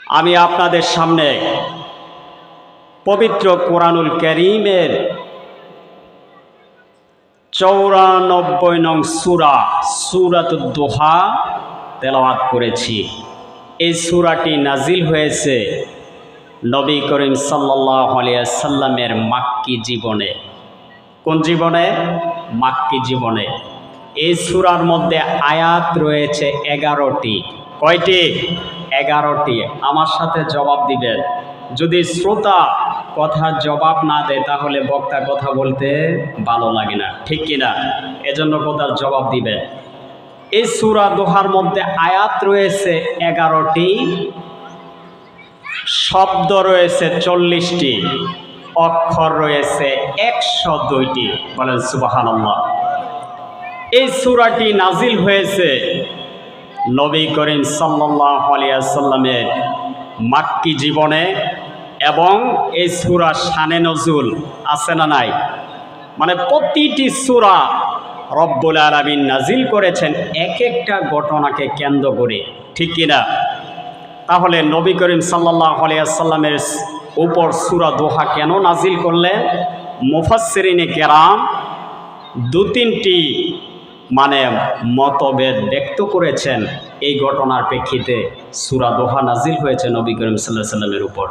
আমি আপনাদের সামনে পবিত্র কোরআনুল কারীমের ৯৪ নং সূরাতুদ দোহা তেলাওয়াত করেছি। এই সূরাটি নাজিল হয়েছে নবী করিম সাল্লাল্লাহু আলাইহি ওয়াসাল্লামের মাক্কি জীবনে। কোন জীবনে? মাক্কি জীবনে। এই সূরার মধ্যে আয়াত রয়েছে ১১টি। কয়টি? ১১টি। আমার সাথে জবাব দিবেন। যদি শ্রোতা কথার জবাব না দেয় তাহলে বক্তা কথা বলতে ভালো লাগে না, ঠিক কিনা? এজন্য কথার জবাব দিবেন। এই সূরা দোহার মধ্যে আয়াত রয়েছে ১১টি, শব্দ রয়েছে ৪০টি, অক্ষর রয়েছে ১০২টি। বলেন সুবহানাল্লাহ। এই সূরাটি নাজিল হয়েছে নবী করিম সাল্লাল্লাহু আলাইহি ওয়াসাল্লামের মাক্কি জীবনে, এবং এই সূরা শানে নজুল আছে না নাই? মানে প্রতিটি সূরা রব্বুল আলামিন নাজিল করেছেন এক একটা ঘটনাকে কেন্দ্র করে, ঠিক কিনা? তাহলে নবী করিম সাল্লাল্লাহু আলাইহি ওয়াসাল্লামের উপর সূরা দোহা কেন নাজিল করলেন? মুফাসসিরিনে কেরাম দু তিনটি মতভেদ ব্যক্ত করেছেন। এই ঘটনার প্রেক্ষিতে সূরা দোহা নাজিল হয়েছে নবী করিম সাল্লাল্লাহু আলাইহি ওয়াসাল্লামের উপর।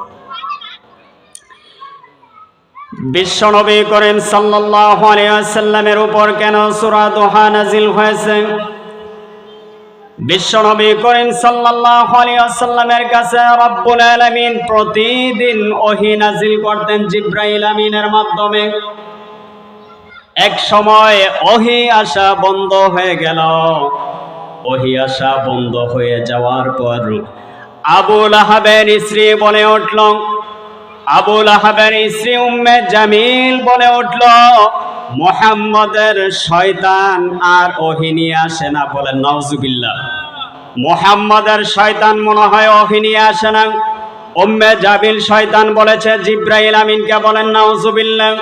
বিশ্বনবী করিম সাল্লাল্লাহু আলাইহি ওয়াসাল্লামের উপর কেন সূরা দোহা নাজিল হয়েছে? বিশ্বনবী করিম সাল্লাল্লাহু আলাইহি ওয়াসাল্লামের কাছে রব্বুল আলামিন প্রতিদিন ওহী নাজিল করতেন জিবরাইল আমিনের মাধ্যমে। এক সময় ওহী আসা বন্ধ হয়ে গেল। ওহী আসা বন্ধ হয়ে যাওয়ার পর আবু লাহাবের স্ত্রী বলে উঠল, আবু লাহাবের স্ত্রী উম্মে জামিল বলে উঠল, মুহাম্মদের শয়তান আর ওহী নিয়ে আসে না। বলেন নাউজুবিল্লাহ। মুহাম্মদের শয়তান মনে হয় ওহী নিয়ে আসে না। উম্মে জামিল শয়তান বলেছে জিবরাইল আমিনকে। বলেন নাউজুবিল্লাহ।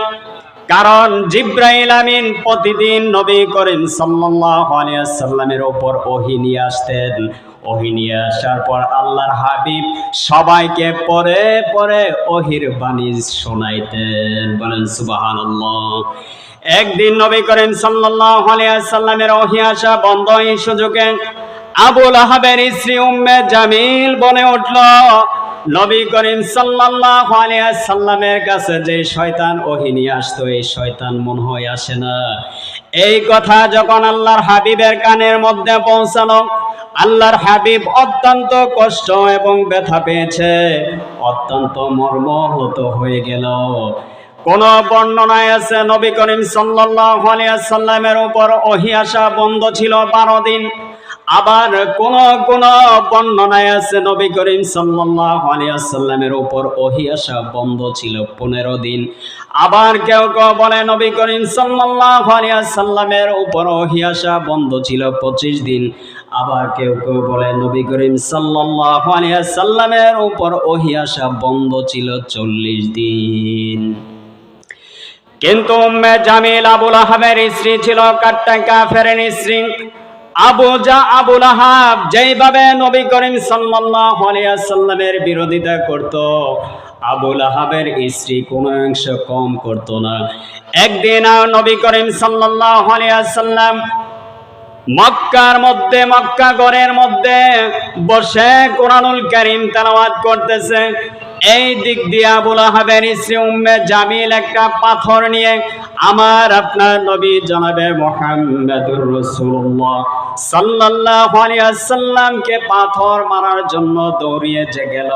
কারণ জিবরাইল আমিন প্রতিদিন নবী করিম সাল্লাল্লাহু আলাইহি ওয়াসাল্লামের উপর ওহী নিয়ে আসতেন। ওহী নিয়ে আসার পর আল্লাহর হাবিব সবাইকে পরে পরে ওহীর বাণী শোনাইতেন। বলেন সুবহানাল্লাহ। একদিন নবী করিম সাল্লাল্লাহু আলাইহি ওয়াসাল্লামের ওহী আসা বন্ধ এই সুযোগে আবু লাহাবের স্ত্রী উম্মে জামিল বলে উঠল, নবী করিম সাল্লাল্লাহু আলাইহি ওয়াসাল্লামের কাছে যে শয়তান ওহী নিয়ে আসতো, এই শয়তান মনে হয় আসে না। এই কথা যখন আল্লাহর হাবিবের কানের মধ্যে পৌঁছালো, আল্লাহর হাবিব অত্যন্ত কষ্ট এবং ব্যথা পেয়েছে, অত্যন্ত মর্মাহত হয়ে গেল। কোন বর্ণনায় আছে নবী করিম সাল্লাল্লাহু আলাইহি ওয়াসাল্লামের উপর ওহী আসা বন্ধ ছিল 12 দিন। আবার কোন কোন বর্ণনায় আছে নবী করিম সাল্লাল্লাহু আলাইহি ওয়াসাল্লামের উপর ওহী আসা বন্ধ ছিল 15 দিন। আবার কেউ কেউ বলে নবী করিম সাল্লাল্লাহু আলাইহি ওয়াসাল্লামের উপর ওহী আসা বন্ধ ছিল 25 দিন। আবার কেউ কেউ বলে নবী করিম সাল্লাল্লাহু আলাইহি ওয়াসাল্লামের উপর ওহী আসা বন্ধ ছিল 40 দিন। কিন্তু উম্মে জামিল আবু লাহাবের স্ত্রী ছিল, কাফেরের স্ত্রী। আবু লাহাব যেইভাবে নবী করিম সাল্লাল্লাহু আলাইহি ওয়াসাল্লামের বিরোধিতা করত, আবু লাহাবের স্ত্রী কোনো অংশ কম করত না। একদিন নবী করিম সাল্লাল্লাহু আলাইহি ওয়াসাল্লাম মক্কা ঘরের মধ্যে বসে কোরআনুল কারীম তেলাওয়াত করতেছে। এই দিক দিয়ে আবু লাহাবের স্ত্রী উম্মে জামিল একটা পাথর নিয়ে আমার আপনার নবী জনাবে মুহাম্মদুর রাসূলুল্লাহ সাল্লাল্লাহু আলাইহি ওয়াসাল্লামকে পাথর মারার জন্য দৌড়িয়ে গেল।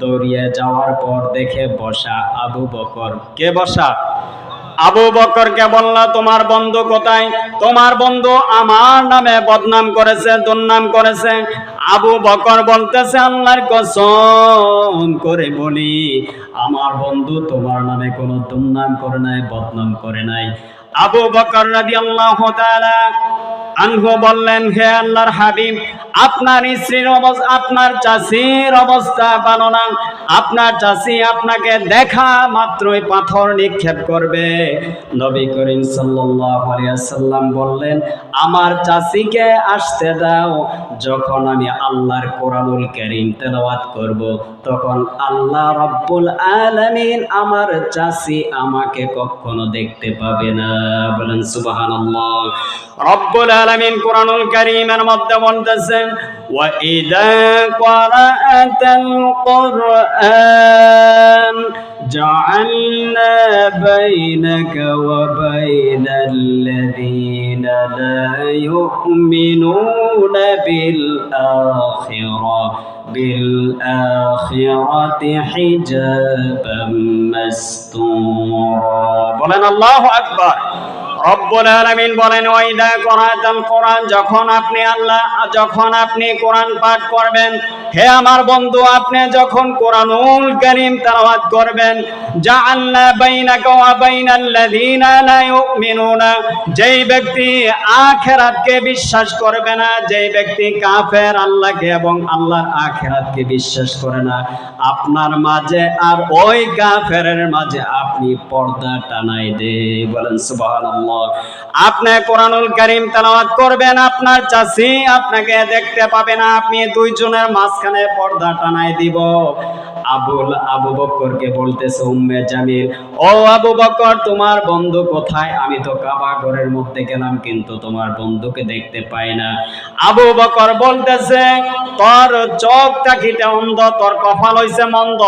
দৌড়িয়ে যাওয়ার পর দেখে বসা আবু বকর। কে বসা? আবু বকরকে বলল, তোমার বন্ধু কোথায়? তোমার বন্ধু আমার নামে বদনাম করেছে, দুর্নাম করেছে। আবু বকর বলতেছে, আল্লাহর কসম করে বলি, আমার বন্ধু তোমার নামে কোনো দুর্নাম করে নাই, বদনাম করে নাই। আবু বকর রাদিয়াল্লাহু তাআলা আনহু বললেন, হে আল্লাহর হাবিব, আপনার স্ত্রীর অবস্থা, আপনার চাচির অবস্থা ভালো না। আপনার চাচি আপনাকে দেখা মাত্রই পাথর নিক্ষেপ করবে। নবী করিম সাল্লাল্লাহু আলাইহি ওয়াসাল্লাম বললেন, আমার চাচিকে আসতে দাও, যখন আমি আল্লাহর কোরআনুল কারীম তেলাওয়াত করব, তখন আল্লাহ রাব্বুল আলামিন আমার চাচি আমাকে কখনো দেখতে পাবে না। বলেন সুবহানাল্লাহ। রব্বুল আলামিন কোরআনুল কারীমের মধ্যে বলতেছেন, ওয়া ইযা ক্বারাআতাল কুরআন জাআলনা বাইনাকা ওয়া বাইনাল্লাযীনা লা ইউমিনুনা بالآخرة حجابا مستورا। বলেন আল্লাহু আকবার। রব্বুল আলামিন বলেন, ওয়াইদা করাতাল কোরআন, যখন আপনি কোরআন পাঠ করবেন, হে আমার বন্ধু, আপনি যখন কোরআনুল কারীম তেলাওয়াত করবেন, জাআলনা বাইনাকা ওয়া বাইনাল্লাযীনা লা ইউমিনুনা, যেই ব্যক্তি আখিরাতকে বিশ্বাস করবে না, যেই ব্যক্তি কাফের, আল্লাহকে এবং আল্লাহর আখিরাতকে বিশ্বাস করে না, আপনার মাঝে আর ওই কাফেরের মাঝে আপনি পর্দা টানাই দে। বলেন সুবহানাল্লাহ। আপনি কোরআনুল কারীম তেলাওয়াত করবেন, আপনার চাচি আপনাকে দেখতে পাবে না, আপনি দুইজনের মাঝখানে পর্দা টানাই দিব। আবু বকরকে বলতেছে উম্মে জামিল, ও আবু বকর, তোমার বন্ধু কোথায়? আমি তো কাবা ঘরের মধ্যে গেলাম, কিন্তু তোমার বন্ধুকে দেখতে পাই না। আবু বকর বলতেছে, তোর চোখ তাকিতে অন্ধ, তোর কপাল হইছে মন্দ।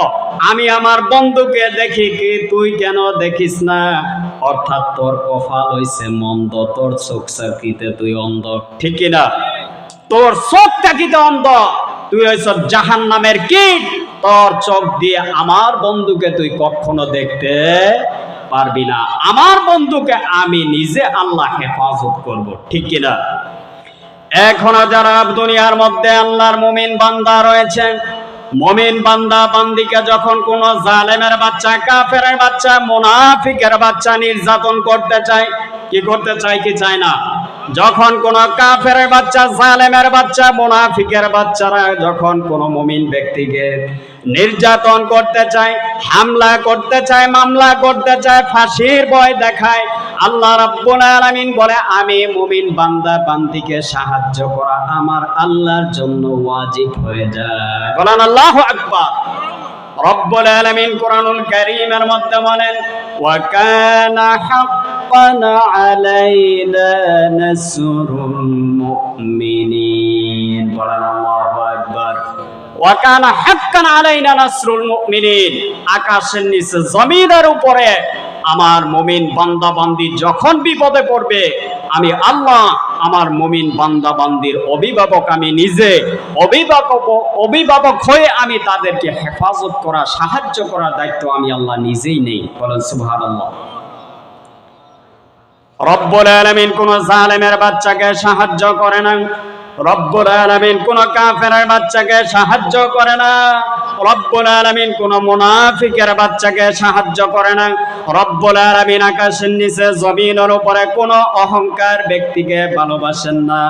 আমি আমার বন্ধুকে দেখি কি, তুই কেন দেখিস না? অর্থাৎ তোর কপাল হইছে মন্দ, তোর চোখ তাকিতে তুই অন্ধ, ঠিক কিনা? তোর চোখ তাকিতে অন্ধ, তুই হইছ জাহান্নামের কীট। তোর চোখ দিয়ে আমার বন্ধুকে তুই কখনো দেখতে পারবি না। আমার বন্ধুকে আমি নিজে আল্লাহ হেফাজত করব, ঠিক কিনা? এখনো যারা দুনিয়ার মধ্যে আল্লাহর মুমিন বান্দা রয়েছে, মুমিন বান্দা বান্দিকে যখন কোন জালেমের বাচ্চা, কাফেরের বাচ্চা, মুনাফিকের বাচ্চা নির্যাতন করতে চায়, কি করতে চায়? কি চায় না? যখন কোন কাফেরের বাচ্চা, জালেমের বাচ্চা, মুনাফিকের বাচ্চারা যখন কোন মুমিন ব্যক্তিকে নির্যাতন করতে চায়, হামলা করতে চায়, মামলা করতে চায়, ফাঁসির ভয় দেখায়, আল্লাহ রাব্বুল আলামিন বলে, আমি মুমিন বান্দা বান্দিকে সাহায্য করা আমার আল্লাহর জন্য ওয়াজিব হয়ে যায়। বলেন আল্লাহু আকবার। রব্বুল আলামিন কোরআনুল কারীমের মধ্যে বলেন, ওয়া কানা হাক্কান আলাইনা নাসরুল মুমিনিন। বলেন আল্লাহু আকবার। ওয়া কানা হাক্কান আলাইনা নাসরুল মুমিনিন। আকাশের নিচে জমিনের উপরে আমার মুমিন বান্দা বান্দি যখন বিপদে পড়বে, আমি আল্লাহ আমার মুমিন বান্দা বান্দির অভিভাবক, আমি নিজে অভিভাবক হয়ে আমি তাদেরকে হেফাজত করা, সাহায্য করার দায়িত্ব আমি আল্লাহ নিজেই নেই। বলেন সুবহানাল্লাহ। রব্বুল আলামিন কোন জালেমের বাচ্চাকে সাহায্য করে না, রব্বুল আলামিন কোন কাফেরের বাচ্চাকে সাহায্য করে না, রব্বুল আলামিন কোন মুনাফিকের বাচ্চাকে সাহায্য করে না, রব্বুল আলামিন আকাশের নিচে জমিনের উপরে কোন অহংকার ব্যক্তিকে ভালোবাসেন না।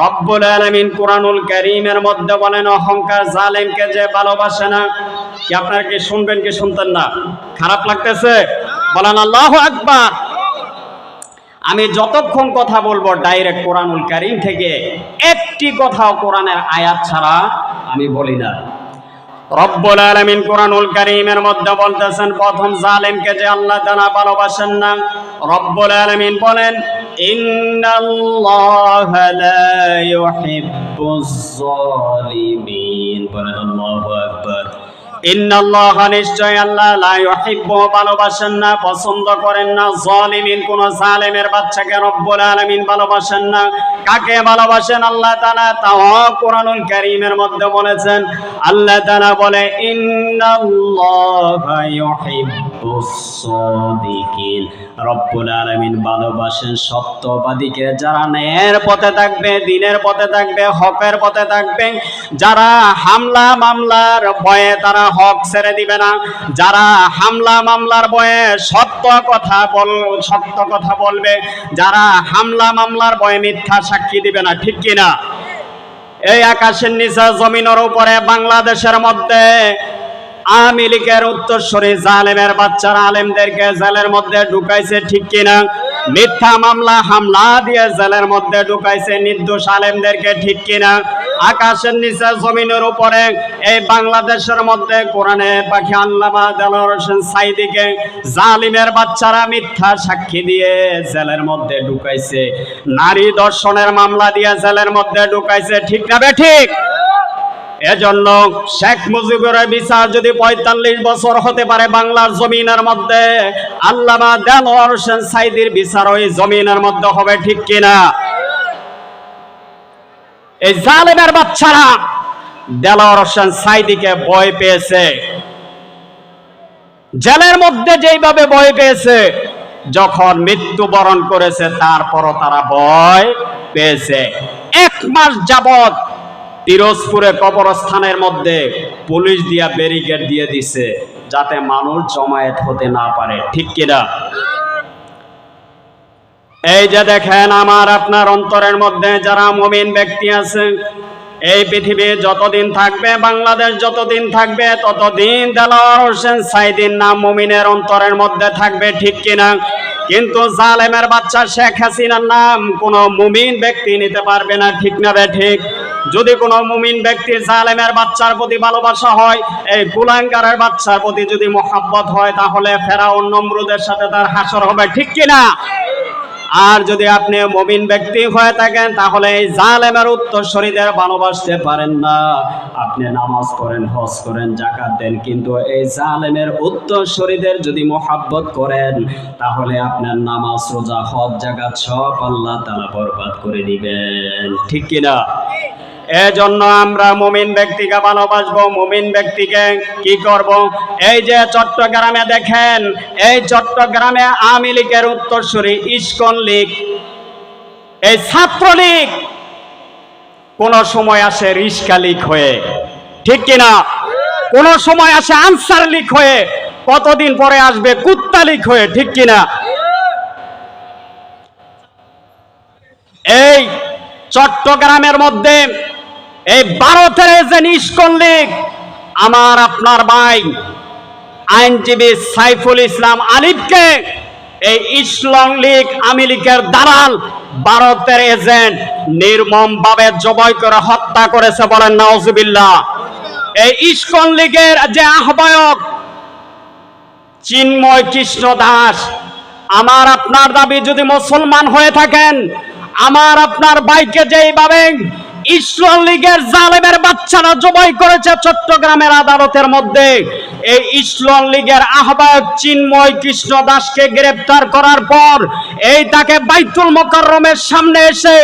রব্বুল আলামিন কোরআনুল কারীমের মধ্যে বলেন, অহংকার জালেমকে যে ভালোবাসে না। কি আপনারা কি শুনবেন, কি শুনতেন না? খারাপ লাগতেছে? বলেন আল্লাহু আকবার। আমি যতক্ষণ কথা বলবো ডাইরেক্ট কোরআনুল কারীম থেকে, একটি কথাও কোরআনের আয়াত ছাড়া আমি বলি না। রব্বুল আলামিন কোরআনুল কারীমের মধ্যে বলতেছেন, প্রথম জালেমকে যে আল্লাহ তাআলা ভালোবাসেন না, রব্বুল আলামিন বলেন, ইন্নাল্লাহা লা ইউহিব্বুজ জালিমিন। বলেন আল্লাহু আকবার। ইন্নাল্লাহ, নিশ্চয় আল্লাহ, লা ইউহিব্বু, ভালোবাসেন না, পছন্দ করেন না, জালিমিন, কোন জালেমের বাচ্চাকে রব্বুল আলামিন ভালোবাসেন না। কাকে ভালোবাসেন আল্লাহ তাআলা? তাও কোরআনুল কারীমের মধ্যে বলেছেন। আল্লাহ তাআলা বলে, ইন্নাল্লাহা ইউহিব্বু ইউহিব্বুস সাদিকিন। রব্বুল আলামিন ভালোবাসেন সত্যবাদীকে, যারা ন্যায়ের পথে থাকবে, দ্বীনের পথে থাকবে, হকের পথে থাকবে, যারা হামলা মামলার ভয়ে তারা হক ছেড়ে দিবে না, যারা হামলা মামলার ভয়ে সত্য কথা বলবে, যারা হামলা মামলার ভয়ে মিথ্যা সাক্ষী দিবে না, ঠিক কিনা? এই আকাশের নিচে জমিনের উপরে বাংলাদেশের মধ্যে আওয়ামী লীগের উত্তরসূরি জালেমের বাচ্চারা আলেমদেরকে জেলের মধ্যে ঢুকাইছে, ঠিক কিনা? মিথ্যা মামলা হামলা দিয়ে জেলের মধ্যে ঢুকাইছে নির্দোষ আলেমদেরকে, ঠিক কিনা? আকাশের নিচে জমিনের উপরে এই বাংলাদেশের মধ্যে কোরআনে পাখি আল্লামা দেলোয়ার হোসেন সাঈদীকে জালিমের বাচ্চারা মিথ্যা সাক্ষী দিয়ে জেলের মধ্যে ঢুকাইছে, নারী ধর্ষণের মামলা দিয়ে জেলের মধ্যে ঢুকাইছে, ঠিক না বেঠিক? এজন্য শেখ মুজিবের বিচার যদি ৪৫ বছর হতে পারে বাংলার জমিনের মধ্যে, আল্লামা দেলোয়ার হোসেন সাঈদীর বিচার ওই জমিনের মধ্যে হবে, ঠিক কিনা? এই জালেমের বাচ্চারা দেলোয়ার হোসেন সাঈদীকে ভয় পেয়েছে, জেলের মধ্যে যেইভাবে ভয় পেয়েছে, যখন মৃত্যুবরণ করেছে তারপরও তারা ভয় পেয়েছে। ১ মাস যাবত পিরোজপুরে কবরস্থানের মধ্যে পুলিশ দিয়া ব্যারিকেড দিয়ে দিছে, যাতে মানুষ জমায়েত হতে না পারে, ঠিক কিনা? এই যে দেখেন, আমার আপনার অন্তরের মধ্যে যারা মুমিন ব্যক্তি আছে, এই পৃথিবী যতদিন থাকবে, বাংলাদেশ যতদিন থাকবে, ততদিন দেলোয়ার হোসেন সাঈদীর নাম মুমিনের অন্তরের মধ্যে থাকবে, ঠিক কিনা? কিন্তু জালেমের বাচ্চা শেখ হাসিনার নাম কোনো মুমিন ব্যক্তি নিতে পারবে না, ঠিক না বেঠিক? যদি কোনো মুমিন ব্যক্তি জালেমের বাচ্চার প্রতি ভালোবাসা হয়, এই কুলাঙ্গারের বাচ্চার প্রতি যদি মোহাব্বত হয়, তাহলে ফেরাউন নমরুদের সাথে তার হাসর হবে, ঠিক কিনা? আর যদি আপনি মুমিন ব্যক্তি হয়ে থাকেন, তাহলে এই জালেমের উত্তরসূরিদের ভালোবাসতে পারেন না। আপনি নামাজ পড়েন, হজ করেন, যাকাত দেন, কিন্তু এই জালেমের উত্তরসূরিদের যদি মোহাব্বত করেন, তাহলে আপনার নামাজ, রোজা, হজ, যাকাত সব আল্লাহ তাআলা বরবাদ করে দিবেন, ঠিক কিনা? এজন্য আমরা মুমিন ব্যক্তিকে ভালোবাসবো, মুমিন ব্যক্তিকে কি করব? এই যে চট্টগ্রামে দেখেন, এই চট্টগ্রামে আওয়ামী লীগের উত্তরসূরি ইস্কন লীগ, এই ছাত্রলীগ কোন সময় আসে রিস্কা লীগ হয়ে, ঠিক কিনা? কোন সময় আসে আনসার লীগ হয়ে, কতদিন পরে আসবে কুত্তা লীগ হয়ে, ঠিক কিনা? এই চট্টগ্রামের মধ্যে এই ভারতের যে ইস্কন লীগ, আমার আপনার ভাই আইনজীবী সাইফুল ইসলাম আলিফকে এই ইসলাম লীগ আওয়ামী লীগের দালাল, ভারতের এজেন্ট নির্মমভাবে জবাই করে হত্যা করেছে, বলেন নাউজুবিল্লাহ। এই ইস্কন লীগের যে আহ্বায়ক চিন্ময় কৃষ্ণ দাস, আমার আপনার দাবি, যদি মুসলমান হয়ে থাকেন, আমার আপনার ভাইকে যেইভাবে ইসলাম লীগের জালেমের বাচ্চারা জবাই করেছে চট্টগ্রামের আদালতের মধ্যে, এই ইসলাম লীগের আহ্বায়ক চিন্ময় কৃষ্ণ দাসকে গ্রেফতার করার পর এই তাকে বাইতুল মোকাররমের সামনে এসে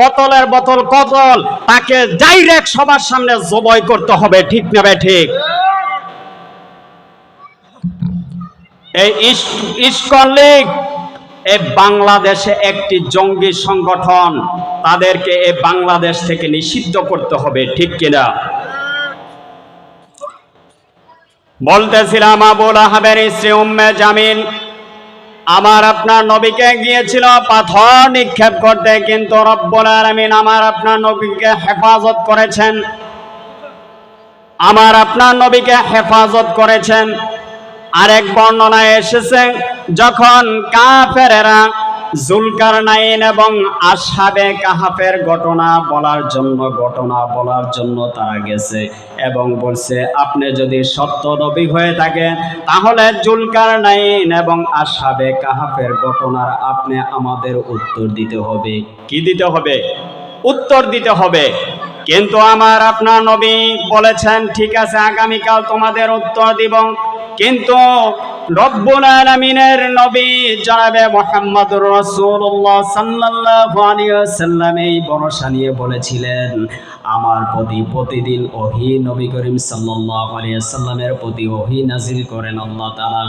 কতলের বোতল কতল, তাকে ডাইরেক্ট সবার সামনে জবাই করতে হবে, ঠিক না ঠিক? এই ইস্কন লীগ এই বাংলাদেশে একটি জঙ্গি সংগঠন, তাদেরকে এই বাংলাদেশ থেকে নিষিদ্ধ করতে হবে, ঠিক কিনা? বলতেছিলাম, আবুল আহাবের স্ত্রী উম্মে জামিল আমার আপনার নবীকে গিয়েছিল পাথর নিক্ষেপ করতে, কিন্তু রব্বুল আলামিন আমার আপনার নবীকে হেফাজত করেছেন, আমার আপনার নবীকে হেফাজত করেছেন। আরেক বর্ণনায় এসেছে, যখন কাফেরেরা জুলকারনাইন এবং আসহাবে কাহাফের ঘটনা বলার জন্য তারা গেছে এবং বলছে, আপনি যদি সত্য নবী হয়ে থাকেন, তাহলে জুলকারনাইন এবং আসহাবে কাহাফের ঘটনার আপনি আমাদের উত্তর দিতে হবে। কি দিতে হবে? উত্তর দিতে হবে। কিন্তু আমার আপনার নবী বলেছেন, ঠিক আছে, আগামীকাল তোমাদের উত্তর দিব। কিন্তু রব্বুল আলামিনের নবী জনাবে মুহাম্মদুর রাসূলুল্লাহ সাল্লাল্লাহু আলাইহি ওয়াসাল্লাম এই ভরসা নিয়ে বলেছিলেন, আমার প্রতি প্রতিদিন ওহী নবী করিম সাল্লাল্লাহু আলাইহি ওয়াসাল্লামের প্রতি ওহী নাজিল করেন আল্লাহ তাআলা।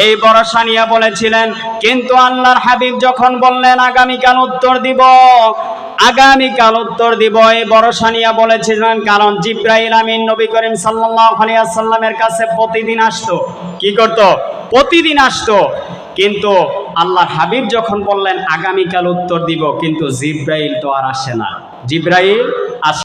এই ভরসা নিয়ে বলেছিলেন, কিন্তু আল্লাহর হাবিব যখন বললেন আগামীকাল উত্তর দিব, আগামীকাল উত্তর দিব, এই ভরসা নিয়ে বলেছিলেন, কারণ জিবরাইল আমিন নবী করিম সাল্লাল্লাহু আলাইহি ওয়াসাল্লামের কাছে প্রতিদিন আসতো। কি করত? প্রতিদিন আসতো। কিন্তু আল্লাহর হাবিব যখন বললেন আগামীকাল উত্তর দিব, কিন্তু জিবরাইল তো আর আসে না। জিবরাইল